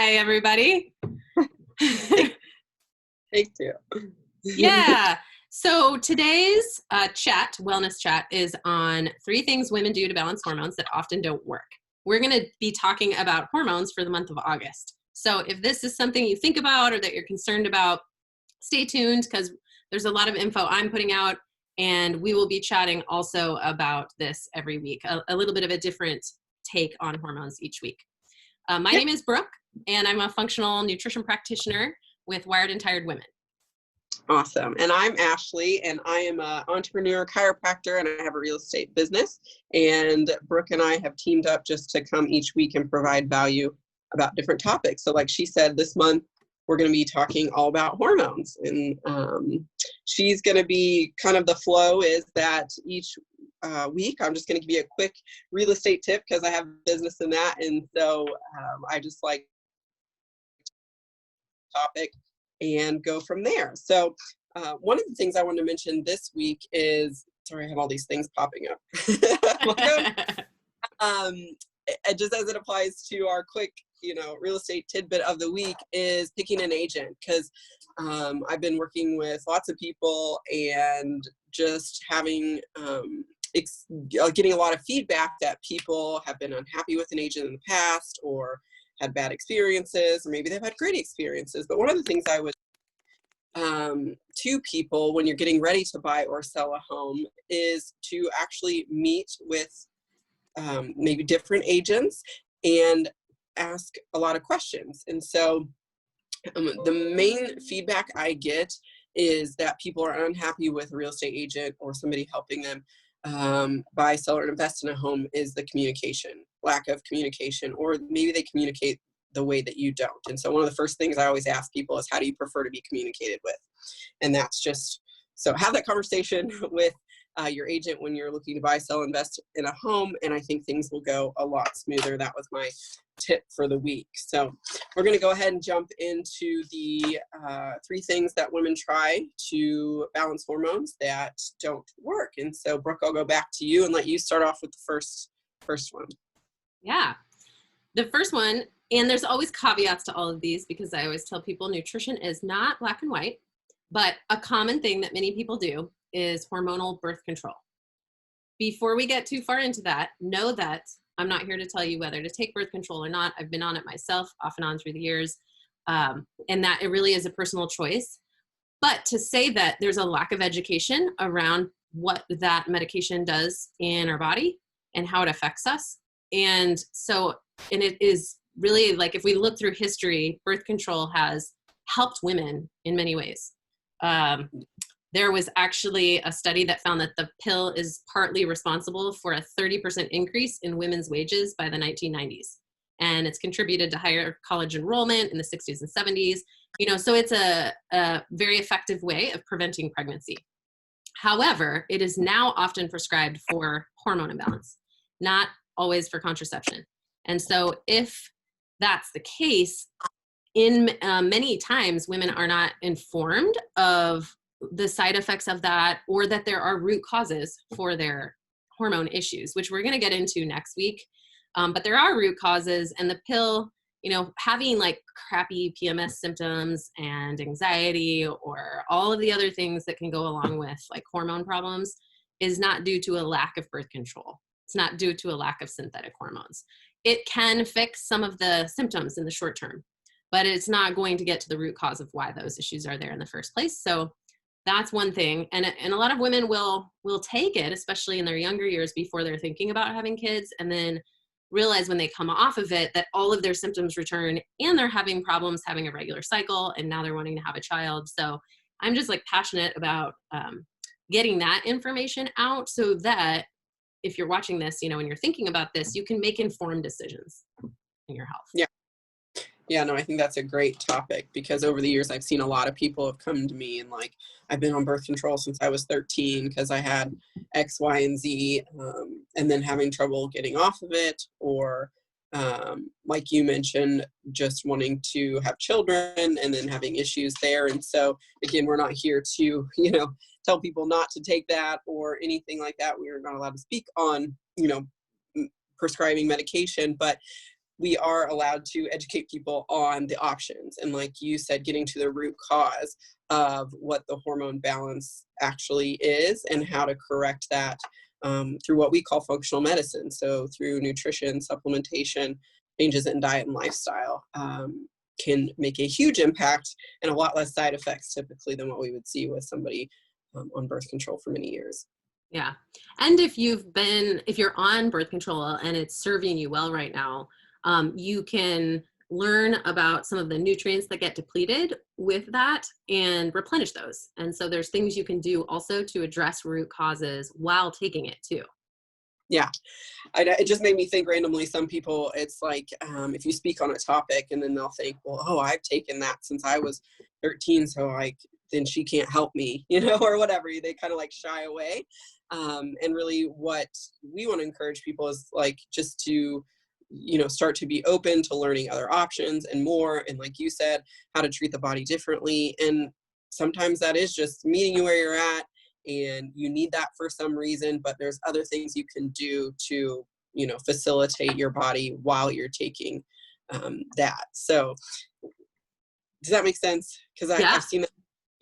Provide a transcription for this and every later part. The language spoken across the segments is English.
Hi, everybody. Take two. Yeah. So today's wellness chat, is on 3 things women do to balance hormones that often don't work. We're going to be talking about hormones for the month of August. So if this is something you think about or that you're concerned about, stay tuned because there's a lot of info I'm putting out, and we will be chatting also about this every week, a little bit of a different take on hormones each week. My name is Brooke, and I'm a functional nutrition practitioner with Wired and Tired Women. Awesome. And I'm Ashley, and I am an entrepreneur chiropractor, and I have a real estate business. And Brooke and I have teamed up just to come each week and provide value about different topics. So like she said, this month, we're going to be talking all about hormones. And she's going to be kind of the flow is that each week, I'm just going to give you a quick real estate tip because I have business in that. And so I just like topic and go from there. So one of the things I wanted to mention this week is, sorry, I have all these things popping up. Just as it applies to our quick, real estate tidbit of the week is picking an agent, because I've been working with lots of people and just having, getting a lot of feedback that people have been unhappy with an agent in the past or had bad experiences, or maybe they've had great experiences. But one of the things I would to people when you're getting ready to buy or sell a home is to actually meet with maybe different agents and ask a lot of questions. And so the main feedback I get is that people are unhappy with a real estate agent or somebody helping them buy, sell, or invest in a home is the communication, lack of communication, or maybe they communicate the way that you don't. And so one of the first things I always ask people is, how do you prefer to be communicated with? And that's just, so have that conversation with your agent when you're looking to buy, sell, invest in a home. And I think things will go a lot smoother. That was my tip for the week. So we're going to go ahead and jump into the 3 things that women try to balance hormones that don't work. And so Brooke, I'll go back to you and let you start off with the first one. Yeah. The first one, and there's always caveats to all of these because I always tell people nutrition is not black and white, but a common thing that many people do is hormonal birth control. Before we get too far into that, know that I'm not here to tell you whether to take birth control or not. I've been on it myself off and on through the years, and that it really is a personal choice. But to say that there's a lack of education around what that medication does in our body and how it affects us. And it is really, like, if we look through history, birth control has helped women in many ways. There was actually a study that found that the pill is partly responsible for a 30% increase in women's wages by the 1990s. And it's contributed to higher college enrollment in the 60s and 70s. So it's a very effective way of preventing pregnancy. However, it is now often prescribed for hormone imbalance, not always for contraception. And so if that's the case, in many times women are not informed of the side effects of that, or that there are root causes for their hormone issues, which we're going to get into next week. But there are root causes, and the pill, having like crappy PMS symptoms and anxiety or all of the other things that can go along with like hormone problems is not due to a lack of birth control. It's not due to a lack of synthetic hormones. It can fix some of the symptoms in the short term, but it's not going to get to the root cause of why those issues are there in the first place. So that's one thing. And a lot of women will take it, especially in their younger years before they're thinking about having kids, and then realize when they come off of it that all of their symptoms return and they're having problems having a regular cycle, and now they're wanting to have a child. So I'm just like passionate about getting that information out so that if you're watching this, and you're thinking about this, you can make informed decisions in your health. Yeah. Yeah, no, I think that's a great topic, because over the years I've seen a lot of people have come to me and like, I've been on birth control since I was 13 because I had X, Y, and Z, and then having trouble getting off of it, or like you mentioned, just wanting to have children and then having issues there. And so again, we're not here to, tell people not to take that or anything like that. We are not allowed to speak on, prescribing medication, but we are allowed to educate people on the options. And like you said, getting to the root cause of what the hormone balance actually is and how to correct that through what we call functional medicine. So through nutrition, supplementation, changes in diet and lifestyle can make a huge impact and a lot less side effects typically than what we would see with somebody on birth control for many years. Yeah. And if you're on birth control and it's serving you well right now, you can learn about some of the nutrients that get depleted with that and replenish those. And so there's things you can do also to address root causes while taking it too. Yeah. It just made me think randomly, some people, it's like, if you speak on a topic and then they'll think, well, oh, I've taken that since I was 13. So like, then she can't help me, or whatever. They kind of like shy away. And really what we want to encourage people is like, just to, start to be open to learning other options and more. And like you said, how to treat the body differently. And sometimes that is just meeting you where you're at and you need that for some reason, but there's other things you can do to, facilitate your body while you're taking that. So does that make sense? Because I've seen that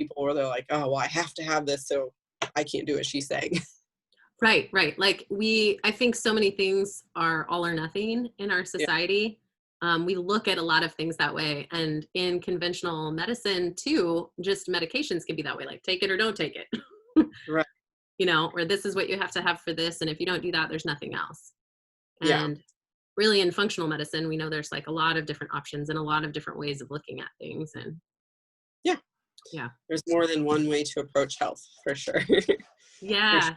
people where they're like, oh, well, I have to have this, so I can't do what she's saying. Right. Like I think so many things are all or nothing in our society. Yeah. We look at a lot of things that way. And in conventional medicine too, just medications can be that way. Like take it or don't take it. Right. Or this is what you have to have for this. And if you don't do that, there's nothing else. And really in functional medicine, we know there's like a lot of different options and a lot of different ways of looking at things. And yeah, there's more than one way to approach health for sure. Yeah.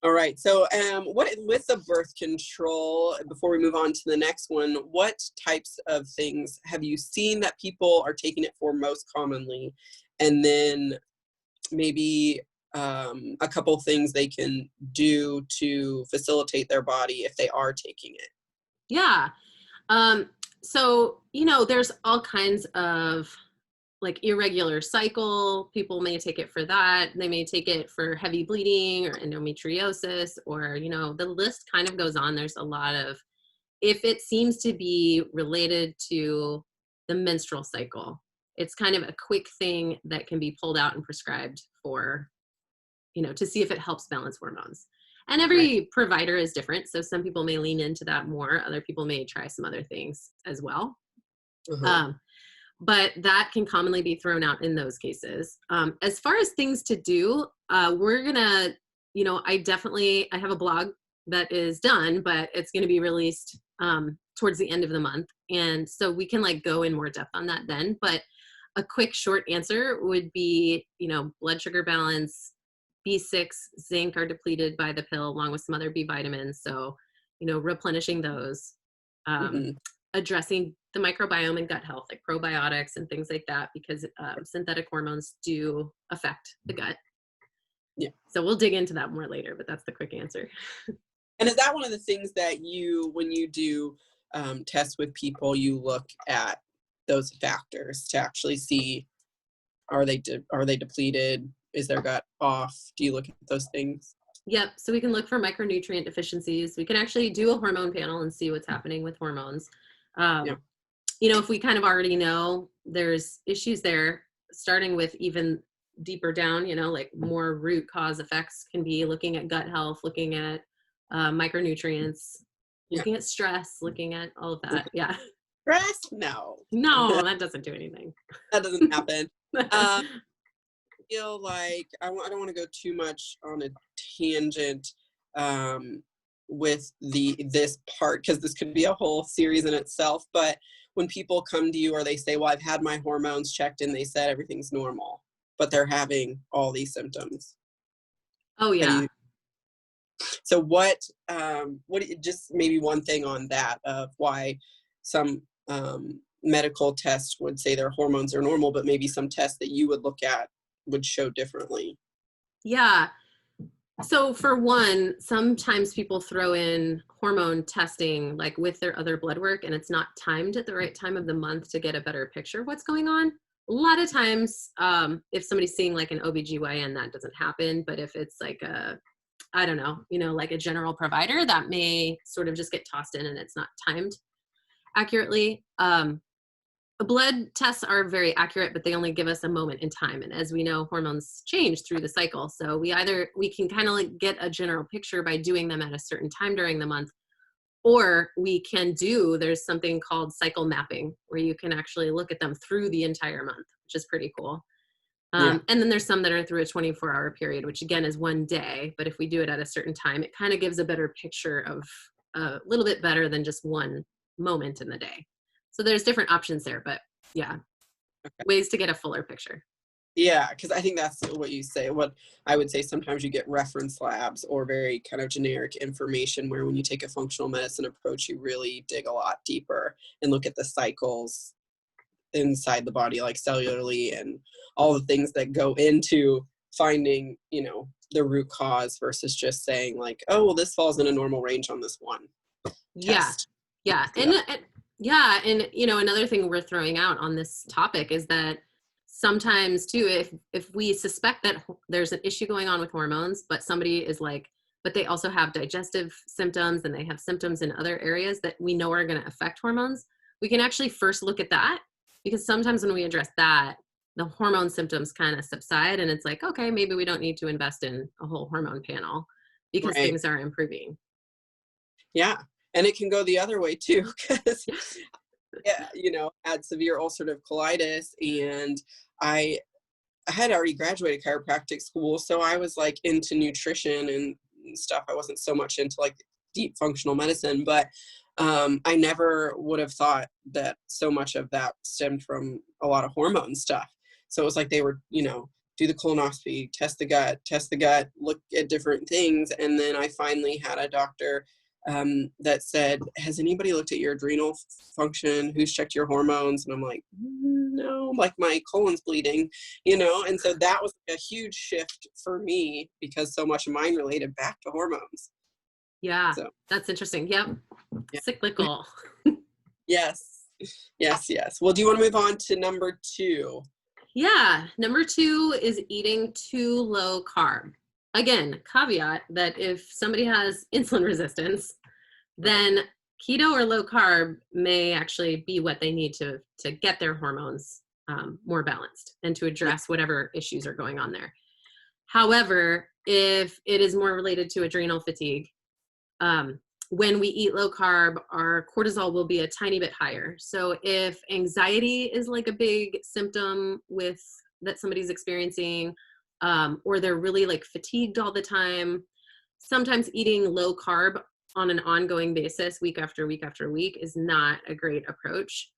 All right. So what with the birth control, before we move on to the next one, what types of things have you seen that people are taking it for most commonly? And then maybe a couple things they can do to facilitate their body if they are taking it. Yeah. So, there's all kinds of like irregular cycle. People may take it for that. They may take it for heavy bleeding or endometriosis, or, the list kind of goes on. There's a lot of, if it seems to be related to the menstrual cycle, it's kind of a quick thing that can be pulled out and prescribed for, to see if it helps balance hormones. And every provider is different. So some people may lean into that more. Other people may try some other things as well. Uh-huh. But that can commonly be thrown out in those cases. As far as things to do, we're going to, I have a blog that is done, but it's going to be released towards the end of the month. And so we can like go in more depth on that then. But a quick short answer would be, blood sugar balance, B6, zinc are depleted by the pill along with some other B vitamins. So, replenishing those, addressing the microbiome and gut health, like probiotics and things like that, because synthetic hormones do affect the gut. Yeah. So we'll dig into that more later, but that's the quick answer. And is that one of the things that when you do tests with people, you look at those factors to actually see, are they depleted? Is their gut off? Do you look at those things? Yep. So we can look for micronutrient deficiencies. We can actually do a hormone panel and see what's happening with hormones. If we kind of already know there's issues there, starting with even deeper down, like more root cause effects can be looking at gut health, looking at micronutrients, looking at stress, looking at all of that. Yeah. Stress? No, that doesn't do anything. That doesn't happen. I feel like I don't want to go too much on a tangent with this part, because this could be a whole series in itself. But when people come to you or they say, well, I've had my hormones checked and they said everything's normal, but they're having all these symptoms. Oh yeah. So what just maybe one thing on that of why some medical tests would say their hormones are normal, but maybe some tests that you would look at would show differently. Yeah. So for one, sometimes people throw in hormone testing like with their other blood work, and it's not timed at the right time of the month to get a better picture of what's going on. A lot of times, if somebody's seeing like an OBGYN, that doesn't happen. But if it's like like a general provider, that may sort of just get tossed in and it's not timed. accurately. Blood tests are very accurate, but they only give us a moment in time. And as we know, hormones change through the cycle. So we can kind of like get a general picture by doing them at a certain time during the month, or there's something called cycle mapping where you can actually look at them through the entire month, which is pretty cool. Yeah. And then there's some that are through a 24-hour period, which again is one day. But if we do it at a certain time, it kind of gives a better picture of a little bit better than just one moment in the day. So there's different options there, but yeah, ways to get a fuller picture. Yeah, because I think that's what you say. What I would say, sometimes you get reference labs or very kind of generic information where when you take a functional medicine approach, you really dig a lot deeper and look at the cycles inside the body, like cellularly, and all the things that go into finding, the root cause versus just saying like, oh, well, this falls in a normal range on this one test. Yeah. And another thing we're throwing out on this topic is that sometimes too, if we suspect that there's an issue going on with hormones, but somebody is like, but they also have digestive symptoms and they have symptoms in other areas that we know are going to affect hormones, we can actually first look at that, because sometimes when we address that, the hormone symptoms kind of subside and it's like, okay, maybe we don't need to invest in a whole hormone panel because things are improving. Yeah. And it can go the other way too, because, had severe ulcerative colitis, and I had already graduated chiropractic school. So I was like into nutrition and stuff. I wasn't so much into like deep functional medicine, but I never would have thought that so much of that stemmed from a lot of hormone stuff. So it was like they were, do the colonoscopy, test the gut, look at different things. And then I finally had a doctor that said, has anybody looked at your adrenal function? Who's checked your hormones? And I'm like, no, like my colon's bleeding, and so that was a huge shift for me because so much of mine related back to hormones. Yeah, so that's interesting. Yep. Yeah. Cyclical. Yes. Well, do you want to move on to number 2? Yeah. Number 2 is eating too low carb. Again, caveat that if somebody has insulin resistance, then keto or low carb may actually be what they need to get their hormones more balanced and to address whatever issues are going on there. However, if it is more related to adrenal fatigue, when we eat low carb, our cortisol will be a tiny bit higher. So if anxiety is like a big symptom that somebody's experiencing, or they're really like fatigued all the time, sometimes eating low carb on an ongoing basis, week after week after week, is not a great approach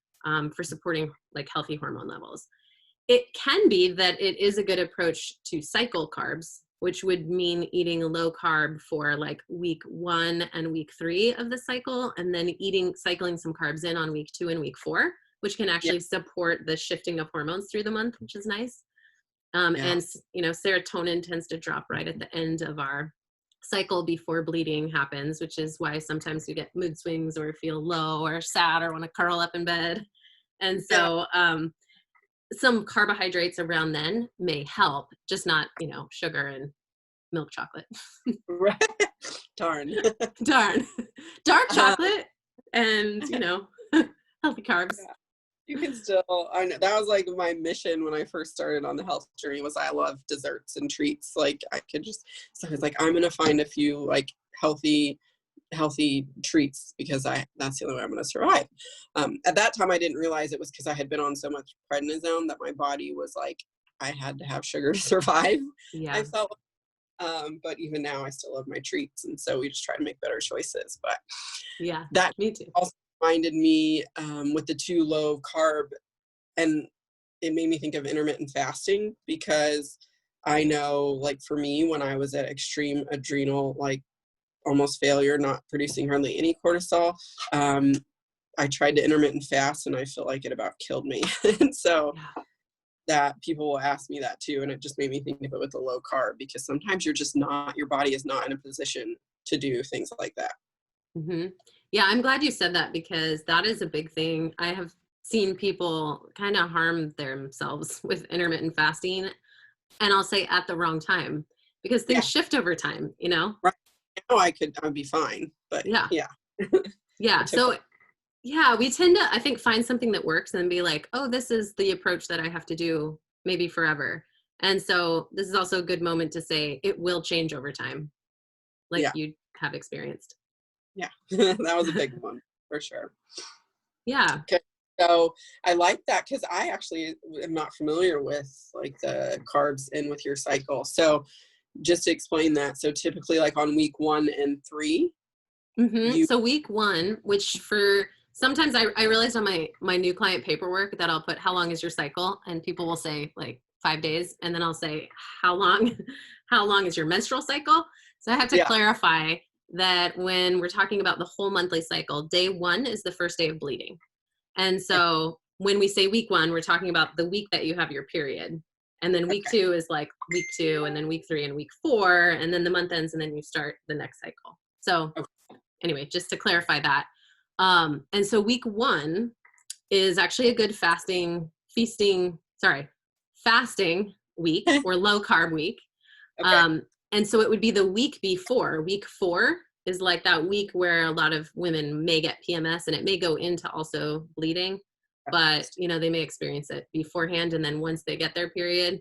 for supporting like healthy hormone levels. It can be that it is a good approach to cycle carbs, which would mean eating low carb for like week 1 and week 3 of the cycle, and then cycling some carbs in on week 2 and week 4, which can actually support the shifting of hormones through the month, which is nice. And serotonin tends to drop right at the end of our cycle before bleeding happens, which is why sometimes we get mood swings or feel low or sad or want to curl up in bed. And so some carbohydrates around then may help, just not, sugar and milk chocolate. Right. Darn. Dark chocolate and, healthy carbs. Yeah. You can still, I know that was like my mission when I first started on the health journey, was I love desserts and treats. Like I was like, I'm going to find a few like healthy treats because that's the only way I'm going to survive. At that time, I didn't realize it was because I had been on so much prednisone that my body was like, I had to have sugar to survive. Yeah. I felt, but even now I still love my treats. And so we just try to make better choices. But yeah, that me too. Also reminded me with the too low carb, and it made me think of intermittent fasting, because I know, like for me, when I was at extreme adrenal, like almost failure, not producing hardly any cortisol, I tried to intermittent fast and I feel like it about killed me. And so that people will ask me that too, and it just made me think of it with the low carb, because sometimes your body is not in a position to do things like that. Mm-hmm. Yeah, I'm glad you said that, because that is a big thing. I have seen people kind of harm themselves with intermittent fasting, and I'll say at the wrong time, because things shift over time, Right. I'd be fine, but yeah. Yeah. So Yeah, we tend to, I think, find something that works and be like, oh, this is the approach that I have to do maybe forever. And so this is also a good moment to say it will change over time, like Yeah. you have experienced. Yeah. That was a big one for sure. Yeah. Okay. So I like that because I actually am not familiar with like the carbs in with your cycle. So just to explain that. So typically like on week 1 and 3, you, So week 1, which for sometimes I realized on my new client paperwork that I'll put how long is your cycle, and people will say like 5 days, and then I'll say how long how long is your menstrual cycle. So I have to yeah. clarify that when we're talking about the whole monthly cycle, day 1 is the first day of bleeding. And so when we say week 1, we're talking about the week that you have your period. And then week 2 is like week 2, and then week 3 and week 4, and then the month ends, and then you start the next cycle. So anyway, just to clarify that. And so week 1 is actually a good fasting week or low carb week. And so it would be the week before. Week 4 is like that week where a lot of women may get PMS, and it may go into also bleeding, but they may experience it beforehand. And then once they get their period,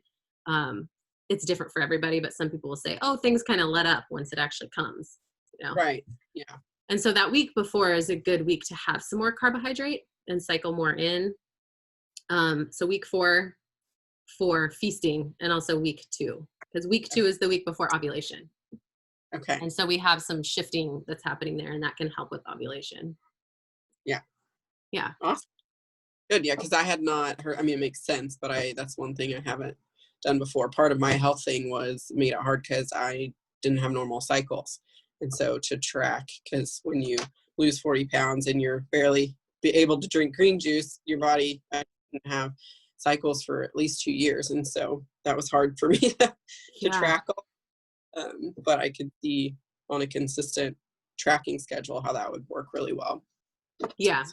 it's different for everybody, but some people will say, oh, things kind of let up once it actually comes, Right. Yeah. And so that week before is a good week to have some more carbohydrate and cycle more in. So week 4 for feasting, and also week 2, because week 2 is the week before ovulation. Okay. And so we have some shifting that's happening there, and that can help with ovulation. Yeah. Yeah. Awesome. Good. Yeah. Because I had not heard, I mean, it makes sense, but that's one thing I haven't done before. Part of my health thing was made it hard because I didn't have normal cycles. And so to track, because when you lose 40 pounds and you're barely be able to drink green juice, your body didn't have cycles for at least 2 years. And so that was hard for me to track. But I could see on a consistent tracking schedule how that would work really well. Yeah.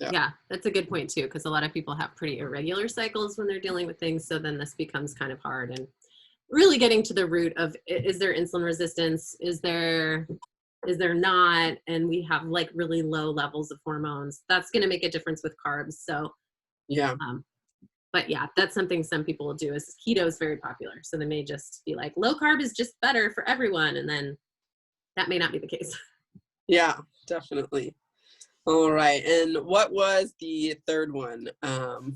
That's a good point too, because a lot of people have pretty irregular cycles when they're dealing with things. So then this becomes kind of hard, and really getting to the root of, is there insulin resistance? Is there not? And we have like really low levels of hormones. That's going to make a difference with carbs. So yeah. But yeah, that's something some people will do. Is keto is very popular. So they may just be like, low carb is just better for everyone. And then that may not be the case. Yeah, definitely. All right. And what was the third one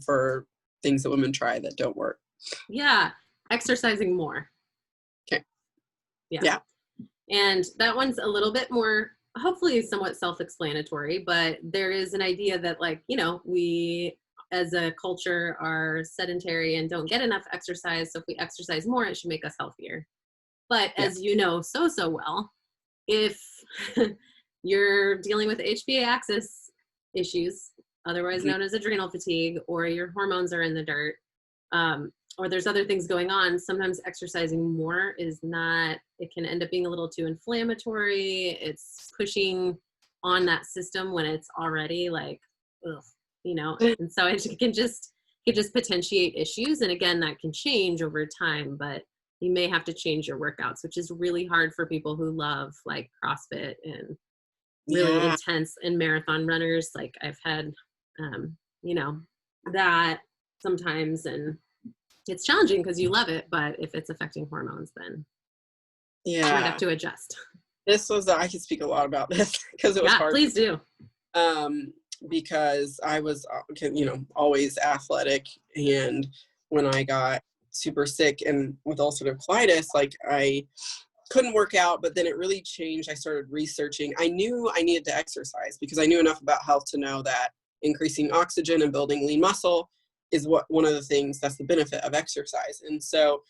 for things that women try that don't work? Yeah. Exercising more. Okay. Yeah. And that one's a little bit more, hopefully somewhat self-explanatory, but there is an idea that like, we as a culture are sedentary and don't get enough exercise. So if we exercise more, it should make us healthier. But as you know so well, if you're dealing with HPA axis issues, otherwise known as adrenal fatigue, or your hormones are in the dirt, or there's other things going on, sometimes exercising more is not, it can end up being a little too inflammatory. It's pushing on that system when it's already like, ugh, and so it can just potentiate issues. And again, that can change over time, but you may have to change your workouts, which is really hard for people who love like CrossFit and really intense and marathon runners. Like I've had, that sometimes, and it's challenging because you love it, but if it's affecting hormones, then you might have to adjust. This was, I could speak a lot about this because it was hard. Please do. Because I was, always athletic. And when I got super sick and with ulcerative colitis, like I couldn't work out, but then it really changed. I started researching. I knew I needed to exercise because I knew enough about health to know that increasing oxygen and building lean muscle is one of the things that's the benefit of exercise. And so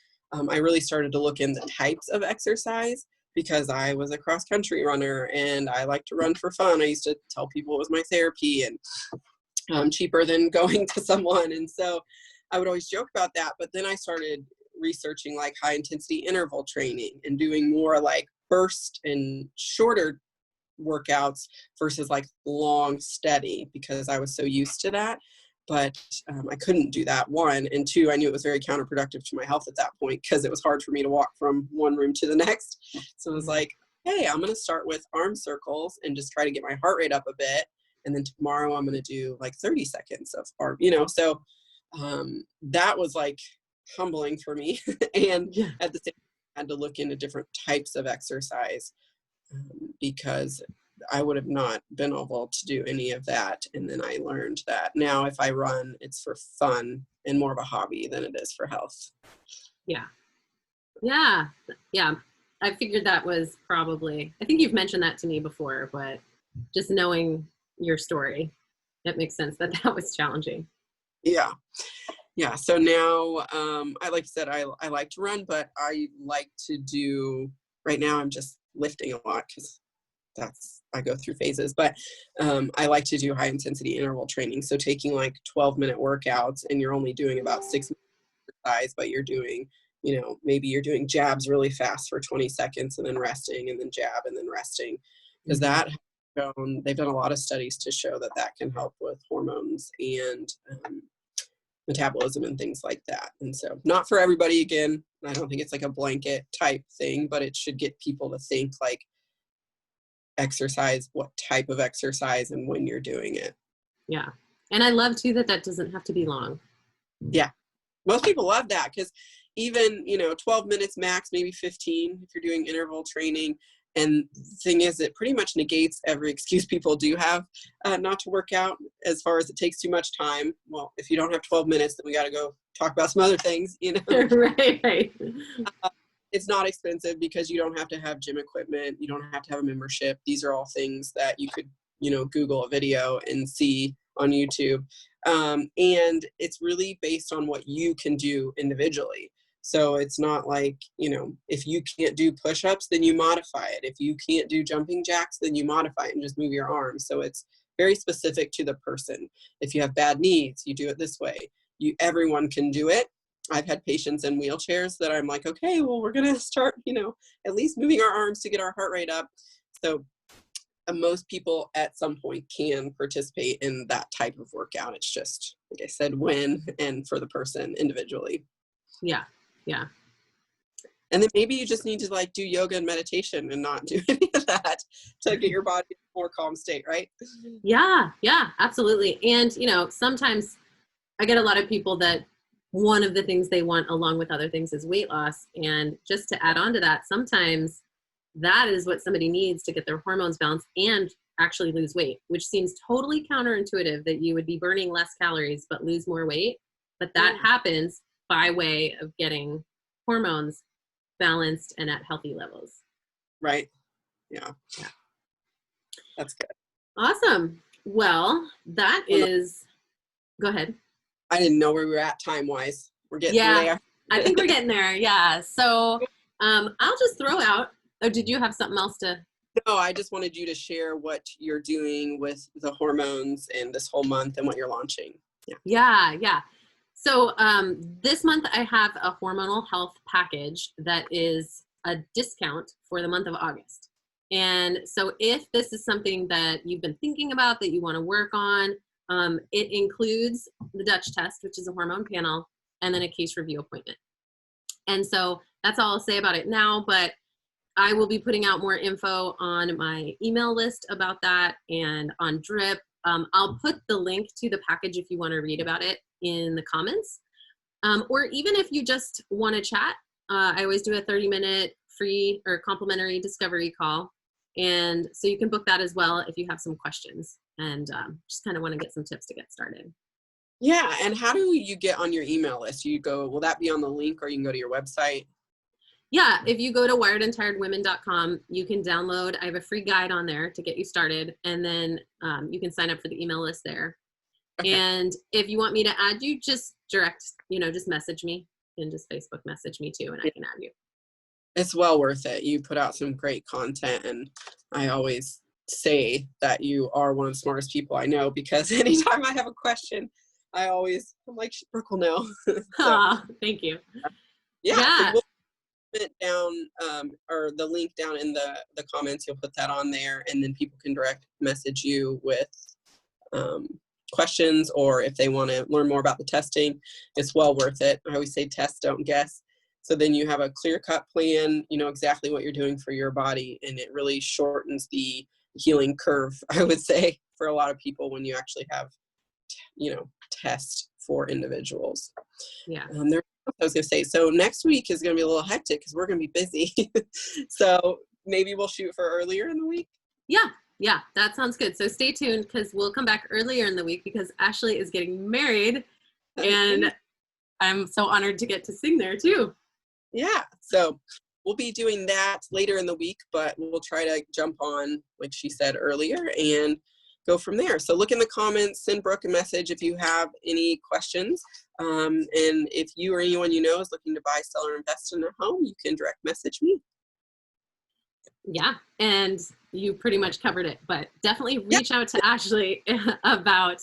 I really started to look into types of exercise because I was a cross country runner and I like to run for fun. I used to tell people it was my therapy and cheaper than going to someone. And so I would always joke about that. But then I started researching like high intensity interval training and doing more like burst and shorter workouts versus like long steady because I was so used to that. But I couldn't do that, one. And two, I knew it was very counterproductive to my health at that point because it was hard for me to walk from one room to the next. So it was like, hey, I'm going to start with arm circles and just try to get my heart rate up a bit. And then tomorrow I'm going to do like 30 seconds of carb, so that was like humbling for me. And at the same time, I had to look into different types of exercise because I would have not been able to do any of that. And then I learned that now if I run, it's for fun and more of a hobby than it is for health. Yeah. I figured that was probably, I think you've mentioned that to me before, but just knowing your story, it makes sense that was challenging. Yeah. So now, like I said, I like to run, but I like to do, right now I'm just lifting a lot because I go through phases, but I like to do high intensity interval training. So taking like 12-minute workouts and you're only doing about 6 minutes exercise, but you're doing, maybe you're doing jabs really fast for 20 seconds and then resting and then jab and then resting. Because they've done a lot of studies to show that can help with hormones and metabolism and things like that. And so not for everybody, again, I don't think it's like a blanket type thing, but it should get people to think like exercise, what type of exercise and when you're doing it. Yeah. And I love too that doesn't have to be long. Yeah. Most people love that because even, 12 minutes max, maybe 15 if you're doing interval training. And the thing is, it pretty much negates every excuse people do have not to work out as far as it takes too much time. Well, if you don't have 12 minutes, then we got to go talk about some other things, Right. It's not expensive because you don't have to have gym equipment. You don't have to have a membership. These are all things that you could, Google a video and see on YouTube. And it's really based on what you can do individually. So it's not like, if you can't do push-ups, then you modify it. If you can't do jumping jacks, then you modify it and just move your arms. So it's very specific to the person. If you have bad knees, you do it this way. Everyone can do it. I've had patients in wheelchairs that I'm like, okay, well, we're going to start, at least moving our arms to get our heart rate up. So most people at some point can participate in that type of workout. It's just, like I said, when and for the person individually. Yeah. And then maybe you just need to like do yoga and meditation and not do any of that to get your body in a more calm state, right? Yeah, absolutely. And, sometimes I get a lot of people that one of the things they want along with other things is weight loss. And just to add on to that, sometimes that is what somebody needs to get their hormones balanced and actually lose weight, which seems totally counterintuitive that you would be burning less calories but lose more weight. But that happens by way of getting hormones balanced and at healthy levels. Right. Yeah. That's good. Awesome. Well, go ahead. I didn't know where we were at time-wise. We're getting there. I think we're getting there. Yeah. So I'll just throw out, did you have something else to? No, I just wanted you to share what you're doing with the hormones and this whole month and what you're launching. Yeah. So this month I have a hormonal health package that is a discount for the month of August. And so if this is something that you've been thinking about that you want to work on, it includes the Dutch test, which is a hormone panel, and then a case review appointment. And so that's all I'll say about it now, but I will be putting out more info on my email list about that and on Drip. I'll put the link to the package if you want to read about it in the comments. Or even if you just want to chat, I always do a 30-minute free or complimentary discovery call. And so you can book that as well if you have some questions and just kind of want to get some tips to get started. Yeah. And how do you get on your email list? Will that be on the link or you can go to your website? Yeah, if you go to wiredandtiredwomen.com, you can download, I have a free guide on there to get you started, and then you can sign up for the email list there. Okay. And if you want me to add you, just just message me and just Facebook message me too, and I can add you. It's well worth it. You put out some great content, and I always say that you are one of the smartest people I know because anytime I have a question, I'm like, Brooke will know. Thank you. Yeah. So it down or the link down in the comments, you'll put that on there, and then people can direct message you with questions, or if they want to learn more about the testing. It's well worth it. I always say test, don't guess. So then you have a clear-cut plan, you know exactly what you're doing for your body, and it really shortens the healing curve, I would say, for a lot of people when you actually have, test for individuals. Yeah. I was going to say, so next week is going to be a little hectic because we're going to be busy. So maybe we'll shoot for earlier in the week. Yeah, that sounds good. So stay tuned because we'll come back earlier in the week because Ashley is getting married and I'm so honored to get to sing there too. Yeah, so we'll be doing that later in the week, but we'll try to jump on, like she said earlier, and go from there. So look in the comments, send Brooke a message if you have any questions. And if you or anyone you know is looking to buy, sell, or invest in a home, you can direct message me. Yeah, and you pretty much covered it, but definitely reach out to Ashley about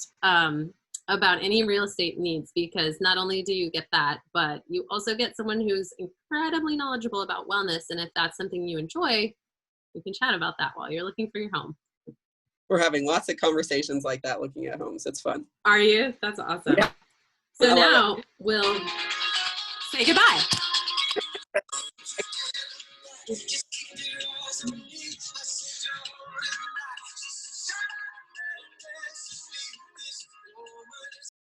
any real estate needs, because not only do you get that, but you also get someone who's incredibly knowledgeable about wellness. And if that's something you enjoy, we can chat about that while you're looking for your home. We're having lots of conversations like that looking at homes. It's fun. Are you? That's awesome. Yeah. So now we'll say goodbye.